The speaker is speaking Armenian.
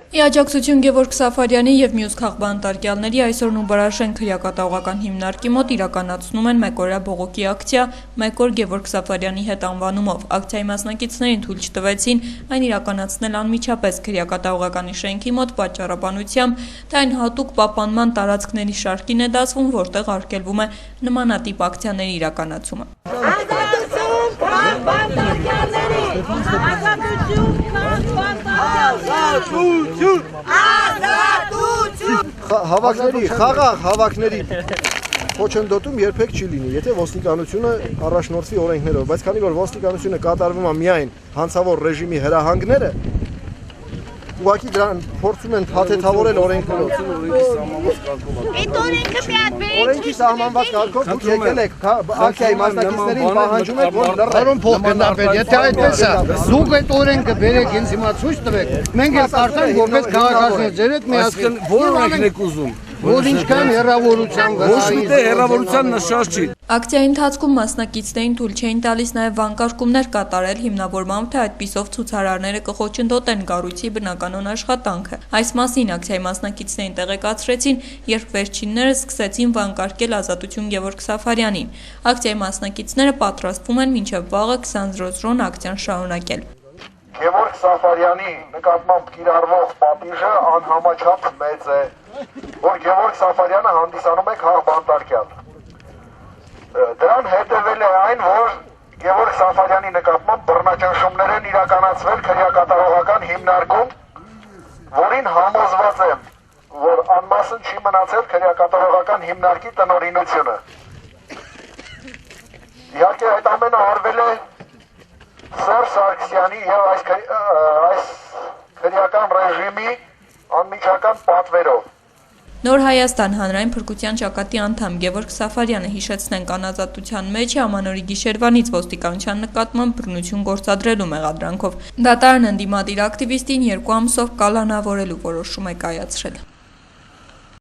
Ի աջակցություն Գևորգ Սաֆարյանի և մյուս քաղբանտարկյալների այսօր Նուբարաշեն քրեակատաղական հիմնարկի մոտ իրականացնում են մեկօրյա բողոքի ակցիա «Մեկ օր Գևորգ Սաֆարյանի հետ» անվանումով։ Ակցիայի մասնակիցներին թույլ չտվեցին այն իրականացնել անմիջապես քրեակատաղականի շենքի մոտ պատճառաբանությամբ, թե այն հատուկ պահպանման տարածքների շարքին է դասվում, որտեղ արգելվում է նմանատիպ ակցիաների իրականացումը։ Հավաքների, խաղաղ հավաքների խոչընդոտում երբեք չի լինի, եթե ոստիկանությունը առաջնորդվի օրենքներով, բայց քանի որ ոստիկանությունը կատարվում է միայն հանցավոր ռեժիմի հրահանգները, ուղղակի դրան փորձում են փաթեթավորել օրենքներով։ Օրենքի սահմանված կարգով դուք եկել եք ակցիայի մասնակիցներին պահանջում եք, որ լռեն փող գնահատել, եթե այդպես է, դուք այդ օրենքը բերեք ինձ հիմա ցույց տվեք, մենք էլ կարծենք որպես քաղաքացիներ ձեր հետ միասին որ օրենքն եք ուզում, որ ինչքան հեռավորության ոչ մի հեռավորության նշած չի։ Ակցիայի ընթացքում մասնակիցներին թույլ չէին տալիս նաև վանկարկումներ կատարել հիմնավորմամբ, թե այդպիսով ցուցարարները կխոչընդոտեն կառույցի բնականոն աշխատանքը։ Այս մասին ակցիայի մասնակիցներին տեղեկացրեցին, երբ վերջիններս սկսեցին վանկարկել Ազատություն Գևորգ Սաֆարյանին։ Ակցիայի մասնակիցները պատրաստվում են մինչև վաղը 20:00 ակցիան շարունակել։ Գևորգ Սաֆարյանի նկատմամբ կիրառվող պատիժը անհամաչափ մեծ է, որ Գևորգ Սաֆարյանը հանդիսանում է քաղբանտարկյալ։ Դրան հետևել է այն, որ Գևորգ Սաֆարյանի նկատմամբ բռնաճնշումներ են իրականացվել քրեակատարողական հիմնարկում, որին համոզված եմ, որ անմասն չի մնացել քրեակատարողական հիմնարկի տնօրինությունը։ Իհարկե այդ ամենը արվել է Սերժ Սարգսյանի և այս քրեական ռեժիմի անմիջական պատվերով։ Նոր Հայաստան հանրային փրկության ճակատի անդամ Գևորգ Սաֆարյանը հիշեցնենք անազատության մեջ է ամանորի գիշերվանից ոստիկանության նկատմամբ բռնություն գործադրելու մեղադրանքով։ Դատարանը ընդդիմադիր ակտիվիստին 2 ամսով կալանավորելու որոշում է կայացրել։